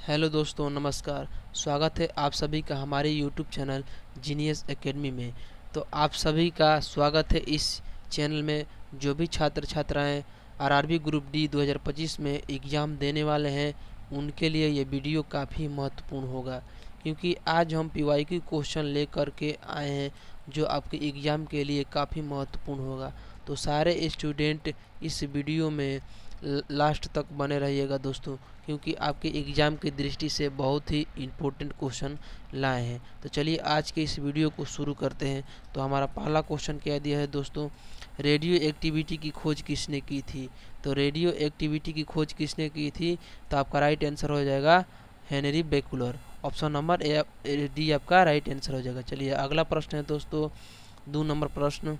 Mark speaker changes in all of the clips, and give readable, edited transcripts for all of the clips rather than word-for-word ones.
Speaker 1: Hello दोस्तों, नमस्कार। स्वागत है आप सभी का हमारे यूट्यूब चैनल जीनियस एकेडमी में। तो आप सभी का स्वागत है इस चैनल में। जो भी छात्र छात्राएं आरआरबी ग्रुप डी 2025 में एग्ज़ाम देने वाले हैं, उनके लिए ये वीडियो काफ़ी महत्वपूर्ण होगा, क्योंकि आज हम पीवाईक्यू क्वेश्चन लेकर के आए हैं जो आपके एग्ज़ाम के लिए काफ़ी महत्वपूर्ण होगा। तो सारे स्टूडेंट इस वीडियो में लास्ट तक बने रहिएगा दोस्तों, क्योंकि आपके एग्ज़ाम की दृष्टि से बहुत ही इम्पोर्टेंट क्वेश्चन लाए हैं। तो चलिए आज के इस वीडियो को शुरू करते हैं। तो हमारा पहला क्वेश्चन क्या दिया है दोस्तों, रेडियो एक्टिविटी की खोज किसने की थी। तो रेडियो एक्टिविटी की खोज किसने की थी, तो आपका राइट आंसर हो जाएगा Henry Becquerel. Option number A D आपका राइट आंसर हो जाएगा। चलिए अगला प्रश्न है दोस्तों, 2 नंबर प्रश्न,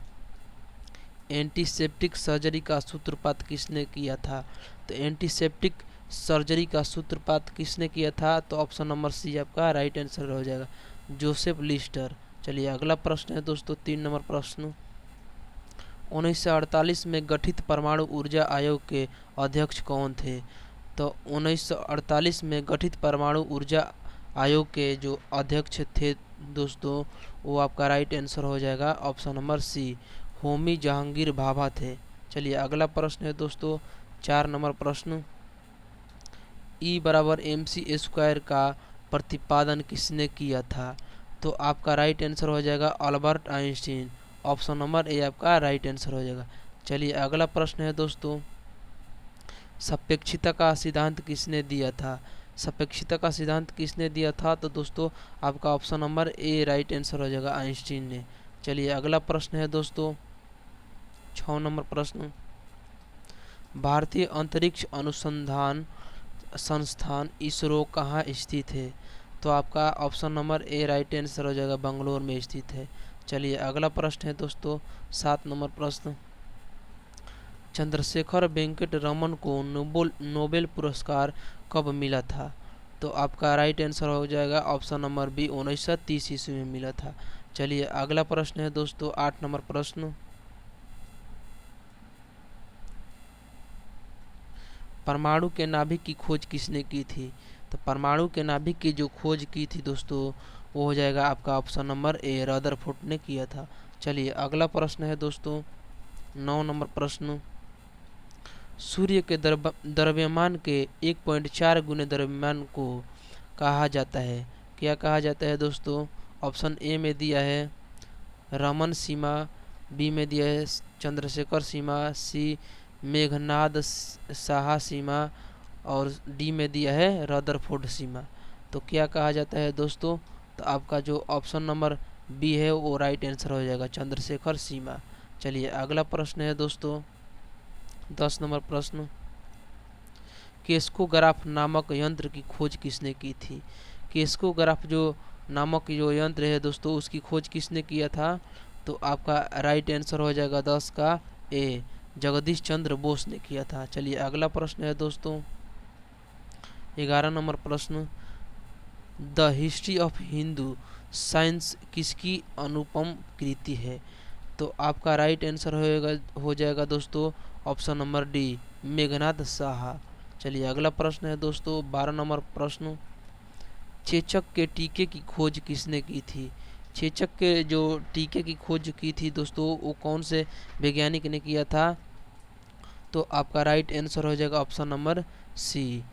Speaker 1: एंटीसेप्टिक सर्जरी का सूत्रपात किसने किया था। तो एंटीसेप्टिक सर्जरी का सूत्रपात किसने किया था, तो ऑप्शन नंबर सी आपका राइट आंसर हो जाएगा, जोसेफ लिस्टर। चलिए अगला प्रश्न है दोस्तों, 3 नंबर प्रश्न, 1948 में गठित परमाणु ऊर्जा आयोग के अध्यक्ष कौन थे। तो 1948 में गठित परमाणु ऊर्जा आयोग के जो अध्यक्ष थे दोस्तों, वो आपका राइट आंसर हो जाएगा option number C, Homi Jehangir Bhabha थे। चलिए अगला प्रश्न है दोस्तों, 4 नंबर प्रश्न, E बराबर mc² का प्रतिपादन किसने किया था। तो आपका राइट आंसर हो जाएगा अल्बर्ट आइंस्टीन। ऑप्शन नंबर ए आपका राइट आंसर हो जाएगा। चलिए अगला प्रश्न है दोस्तों, सापेक्षिकता का सिद्धांत किसने दिया था। सापेक्षिकता का सिद्धांत किसने दिया था, तो दोस्तों आपका ऑप्शन नंबर ए राइट आंसर हो जाएगा, आइंस्टीन ने। चलिए अगला प्रश्न है दोस्तों, 6 नंबर प्रश्न, भारतीय अंतरिक्ष अनुसंधान संस्थान इसरो कहाँ स्थित है। तो आपका ऑप्शन नंबर ए राइट आंसर हो जाएगा, बंगलोर में स्थित है। चलिए अगला प्रश्न है दोस्तों, 7 नंबर प्रश्न, चंद्रशेखर वेंकट रमन को नोबेल पुरस्कार कब मिला था। तो आपका राइट आंसर हो जाएगा ऑप्शन नंबर बी, 1930 ईस्वी में मिला था। चलिए अगला प्रश्न है दोस्तों, 8 नंबर प्रश्न, परमाणु के नाभिक की खोज किसने की थी। तो परमाणु के नाभिक की जो खोज की थी दोस्तों, वो हो जाएगा आपका ऑप्शन नंबर ए, रदरफोर्ड ने किया था। चलिए अगला प्रश्न है दोस्तों, 9 नंबर प्रश्न, सूर्य के द्रव्यमान के 1.4 गुने द्रव्यमान को कहा जाता है। क्या कहा जाता है दोस्तों। ऑप्शन ए में दिया है रमन सीमा, बी में दिया है चंद्रशेखर सीमा, सी मेघनाद साहा सीमा, और डी में दिया है रदरफोर्ड सीमा। तो क्या कहा जाता है दोस्तों, तो आपका जो ऑप्शन नंबर बी है वो राइट आंसर हो जाएगा, चंद्रशेखर सीमा। चलिए अगला प्रश्न है दोस्तों, 10 नंबर प्रश्न, केस्कोग्राफ नामक यंत्र की खोज किसने की थी। केस्कोग्राफ जो नामक जो यंत्र है दोस्तों, उसकी खोज किसने किया था। तो आपका राइट आंसर हो जाएगा 10 का ए, जगदीश चंद्र बोस ने किया था। चलिए अगला प्रश्न है दोस्तों, 11 नंबर प्रश्न, the history of Hindu science किसकी अनुपम कृति है। तो आपका राइट आंसर हो जाएगा दोस्तों option number D, Meghnad Saha. चलिए अगला प्रश्न है दोस्तों, 12 नंबर प्रश्न, चेचक के टीके की खोज किसने की थी। चेचक के जो टीके की खोज की थी दोस्तों, वो कौन से वैज्ञानिक ने किया था। तो आपका राइट आंसर हो जाएगा option number C,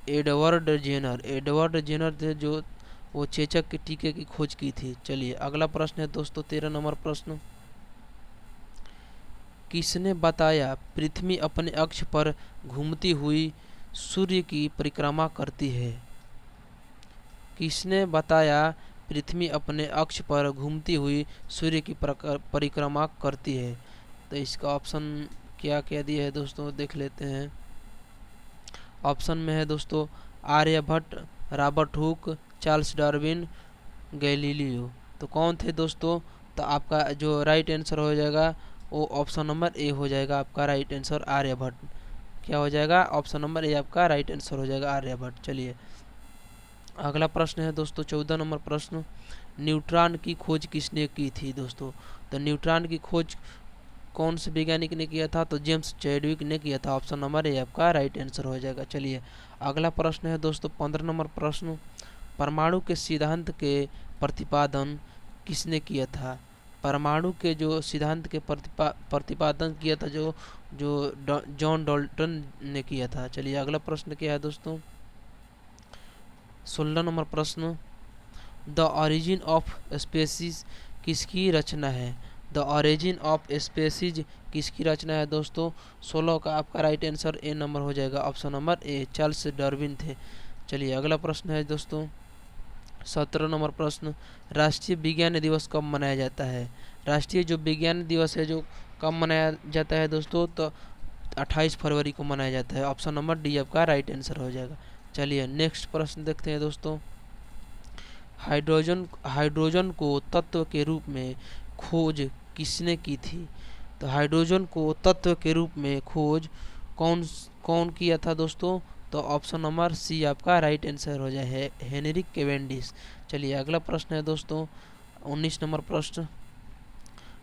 Speaker 1: Edward Jenner. Edward Jenner थे जो वो चेचक के टीके की खोज की थी। चलिए अगला प्रश्न है दोस्तों, 13 नंबर प्रश्न, किसने बताया पृथ्वी अपने अक्ष पर घूमती हुई सूर्य की परिक्रमा करती है। किसने बताया पृथ्वी अपने अक्ष पर घूमती हुई सूर्य की परिक्रमा करती है। तो इसका ऑप्शन क्या क्या दिया है दोस्तों, देख लेते हैं। ऑप्शन में है दोस्तों Aryabhata, Robert Hooke, Charles Darwin, Galileo. तो कौन थे दोस्तों, तो आपका जो राइट आंसर हो जाएगा वो ऑप्शन नंबर ए हो जाएगा, आपका राइट आंसर आर्यभट्ट। क्या हो जाएगा, ऑप्शन नंबर ए आपका राइट आंसर हो जाएगा, आर्यभट्ट। चलिए अगला प्रश्न है दोस्तों, 14 नंबर प्रश्न, न्यूट्रॉन की खोज किसने की थी दोस्तों। तो न्यूट्रॉन की खोज कौन से वैज्ञानिक ने किया था, तो जेम्स चैडविक ने किया था। ऑप्शन नंबर ए आपका राइट आंसर हो जाएगा। चलिए अगला प्रश्न है दोस्तों 15 नंबर प्रश्न, परमाणु के सिद्धांत के प्रतिपादन किसने किया था? परमाणु के जो सिद्धांत के प्रतिपादन किया था जो जो जॉन डाल्टन ने किया था। चलिए अगला प्रश्न क्या है दोस्तों 16 नंबर प्रश्न, द ऑरिजिन ऑफ स्पेसीज किसकी रचना है? द ऑरिजिन ऑफ स्पेसीज किसकी रचना है दोस्तों? 16 का आपका राइट आंसर ए नंबर हो जाएगा, ऑप्शन नंबर ए, चार्ल्स डार्विन थे। चलिए अगला प्रश्न है दोस्तों 17 नंबर प्रश्न, राष्ट्रीय विज्ञान दिवस कब मनाया जाता है? राष्ट्रीय जो विज्ञान दिवस है जो कब मनाया जाता है दोस्तों? तो 28 फरवरी को मनाया जाता है, ऑप्शन नंबर डी आपका राइट आंसर हो जाएगा। चलिए नेक्स्ट प्रश्न देखते हैं दोस्तों, हाइड्रोजन को तत्व के रूप में खोज किसने की थी? तो हाइड्रोजन को तत्व के रूप में खोज कौन कौन किया था दोस्तों? तो ऑप्शन नंबर सी आपका राइट आंसर हो जाए, हेनरी कैवेंडिश। चलिए अगला प्रश्न है दोस्तों 19 नंबर प्रश्न,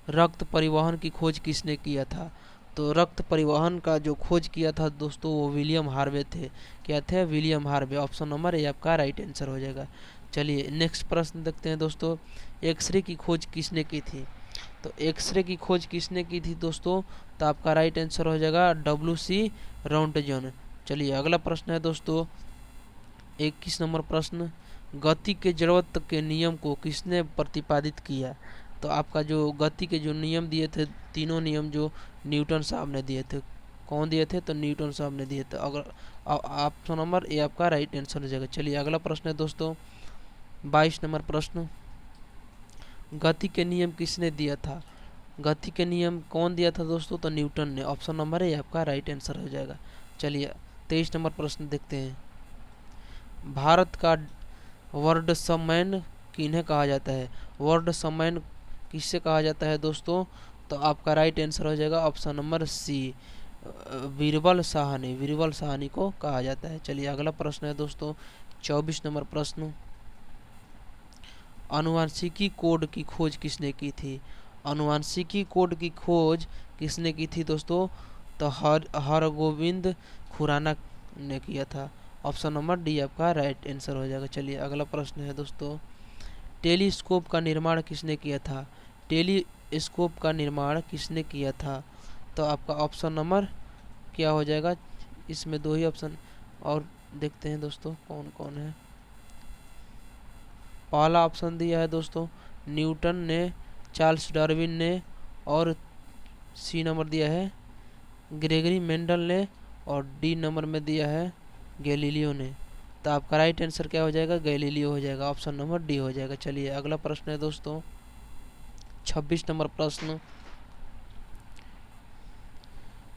Speaker 1: रक्त परिवहन की खोज किसने किया था? तो रक्त परिवहन का जो खोज किया था दोस्तों वो विलियम हार्वे थे। क्या थे? विलियम हार्वे, ऑप्शन नंबर ए आपका राइट आंसर हो जाएगा। चलिए नेक्स्ट प्रश्न देखते हैं दोस्तों, एक्सरे की खोज किसने की थी? तो एक्सरे की खोज किसने की थी दोस्तों? तो आपका राइट आंसर हो जाएगा WC रॉन्टजन। चलिए अगला प्रश्न है दोस्तों 21 नंबर प्रश्न, गति के जड़त्व के नियम को किसने प्रतिपादित किया? तो आपका जो गति के जो नियम दिए थे, तीनों नियम जो न्यूटन साहब ने दिए थे, कौन दिए थे? तो न्यूटन साहब ने दिए थे। अगर ऑप्शन नंबर ए आपका राइट आंसर हो जाएगा। चलिए अगला प्रश्न है दोस्तों 22 नंबर प्रश्न, गति के नियम किसने दिया था? गति के नियम कौन दिया था दोस्तों? तो न्यूटन ने, ऑप्शन नंबर ए आपका राइट आंसर हो जाएगा। चलिए 23 नंबर प्रश्न देखते हैं, भारत का वर्ल्ड सम्मान किन्हें कहा जाता है? वर्ल्ड सम्मान किससे कहा जाता है दोस्तों? तो आपका राइट आंसर हो जाएगा option number C, Birbal Sahni, Birbal Sahni को कहा जाता है। चलिए अगला प्रश्न है दोस्तों 24 नंबर प्रश्न, आनुवंशिकी कोड की खोज किसने की थी? आनुवंशिकी कोड की खोज किसने की थी दोस्तों? तो हरगोविंद खुराना ने किया था, ऑप्शन नंबर डी आपका राइट आंसर हो जाएगा। चलिए अगला प्रश्न है दोस्तों, टेलीस्कोप का निर्माण किसने किया था? टेलीस्कोप का निर्माण किसने किया था? तो आपका ऑप्शन नंबर क्या हो जाएगा? इसमें दो ही ऑप्शन और देखते हैं दोस्तों कौन कौन है। पहला ऑप्शन दिया है दोस्तों न्यूटन ने, चार्ल्स डार्विन ने, और सी नंबर दिया है ग्रेगरी मेंडल ने, और डी नंबर में दिया है गैलीलियो ने। तो आपका राइट आंसर क्या हो जाएगा? गैलीलियो हो जाएगा, ऑप्शन नंबर डी हो जाएगा। चलिए अगला प्रश्न है दोस्तों 26 नंबर प्रश्न,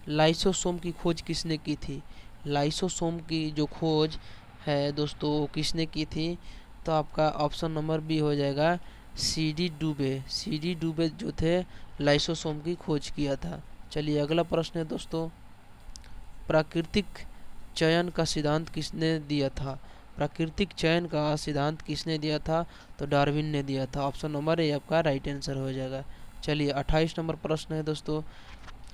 Speaker 1: लाइसोसोम की खोज किसने की थी? लाइसोसोम की जो खोज है दोस्तों किसने की थी? तो आपका ऑप्शन नंबर बी हो जाएगा CD डुबे। CD डुबे जो थे लाइसोसोम की खोज किया था। चलिए अगला प्रश्न है दोस्तों, प्राकृतिक चयन का सिद्धांत किसने दिया था? प्राकृतिक चयन का सिद्धांत किसने दिया था? तो डार्विन ने दिया था, ऑप्शन नंबर ए आपका राइट आंसर हो जाएगा। चलिए 28 नंबर प्रश्न है दोस्तों,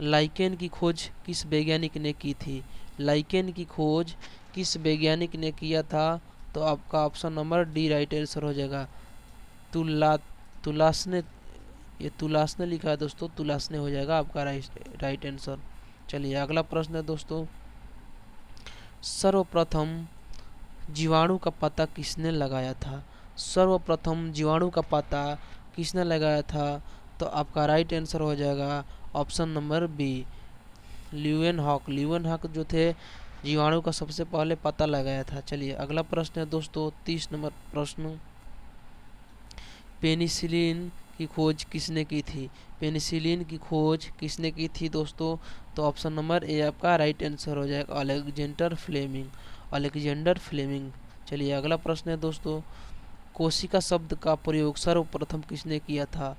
Speaker 1: लाइकेन की खोज किस वैज्ञानिक ने की थी? लाइकेन की खोज किस वैज्ञानिक ने किया था? तो आपका option number D right answer हो जाएगा, तुलासने, ये तुलासने लिखा है दोस्तों, तुलासने हो जाएगा आपका राइट आंसर। चलिए अगला प्रश्न है दोस्तों, सर्वप्रथम जीवाणु का पता किसने लगाया था? सर्वप्रथम जीवाणु का पता किसने लगाया था? तो आपका राइट आंसर हो जाएगा option number B, Leeuwenhoek. Leeuwenhoek जो थे जीवाणु का सबसे पहले पता लगाया था। चलिए अगला प्रश्न है दोस्तों 30 नंबर प्रश्न, पेनिसिलिन की खोज किसने की थी? पेनिसिलिन की खोज किसने की थी दोस्तों? तो ऑप्शन नंबर ए आपका राइट आंसर हो जाएगा, अलेक्जेंडर फ्लेमिंग, अलेक्जेंडर फ्लेमिंग। चलिए अगला प्रश्न है दोस्तों, कोशिका शब्द का प्रयोग सर्वप्रथम किसने किया था?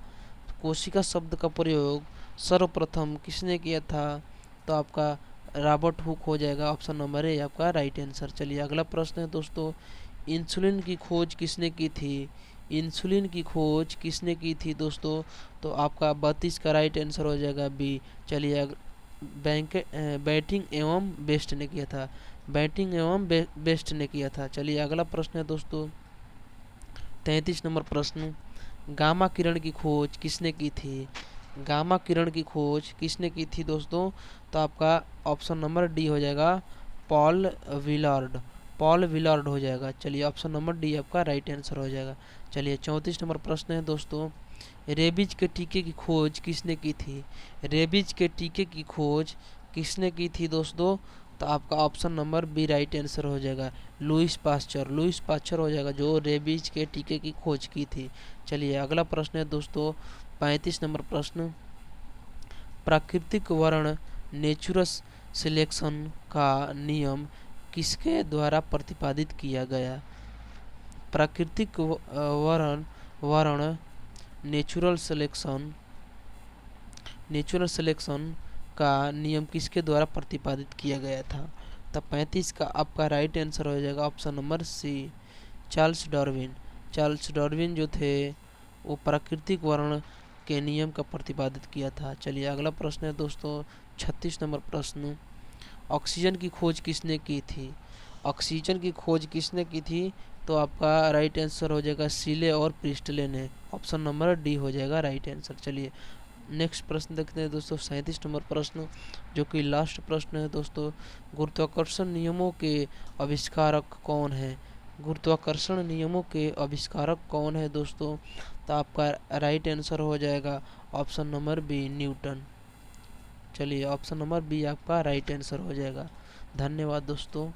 Speaker 1: कोशिका शब्द का प्रयोग सर्वप्रथम किसने किया था? तो आपका रॉबर्ट हुक हो जाएगा, ऑप्शन नंबर ए आपका राइट आंसर। चलिए अगला प्रश्न है दोस्तों, इंसुलिन की खोज किसने की थी? इंसुलिन की खोज किसने की थी दोस्तों? तो आपका 32 का राइट आंसर हो जाएगा बी। चलिए बैटिंग एवं बेस्ट ने किया था, बैटिंग एवं बेस्ट ने किया था। चलिए अगला प्रश्न है दोस्तों 33 नंबर प्रश्न, गामा किरण की खोज किसने की थी? गामा किरण की खोज किसने की थी दोस्तों? तो आपका ऑप्शन नंबर डी हो जाएगा, पॉल विलार्ड। पॉल विलार्ड हो जाएगा। चलिए ऑप्शन नंबर डी आपका राइट आंसर हो जाएगा। चलिए 34 नंबर प्रश्न है दोस्तों, रेबीज के टीके की खोज किसने की थी? रेबीज के टीके की खोज किसने की थी दोस्तों? तो आपका option number B right answer हो जाएगा, लुइस पास्चर। लुइस पास्चर हो जाएगा जो रेबीज के टीके की खोज की थी। चलिए अगला प्रश्न है दोस्तों 35 नंबर प्रश्न, प्राकृतिक वर्ण नेचुरल सिलेक्शन का नियम किसके द्वारा प्रतिपादित किया गया? प्राकृतिक वर्ण नेचुरल सिलेक्शन का नियम किसके द्वारा प्रतिपादित किया गया था? तब 35 का आपका राइट आंसर हो जाएगा option number C, Charles Darwin. Charles Darwin जो थे वो प्राकृतिक वर्ण के नियम का प्रतिपादित किया था। चलिए अगला प्रश्न है दोस्तों 36 नंबर प्रश्न, ऑक्सीजन की खोज किसने की थी? ऑक्सीजन की खोज किसने की थी? तो आपका राइट आंसर हो जाएगा सीले और प्रिस्टले ने। ऑप्शन नंबर डी हो जाएगा राइट आंसर। चलिए नेक्स्ट प्रश्न देखते हैं दोस्तों 37 नंबर प्रश्न, जो कि लास्ट प्रश्न है दोस्तों, गुरुत्वाकर्षण नियमों के आविष्कारक कौन है? गुरुत्वाकर्षण नियमों के आविष्कारक कौन है दोस्तों? तो आपका राइट आंसर हो जाएगा ऑप्शन नंबर बी, न्यूटन। चलिए ऑप्शन नंबर बी आपका राइट आंसर हो जाएगा। धन्यवाद दोस्तों।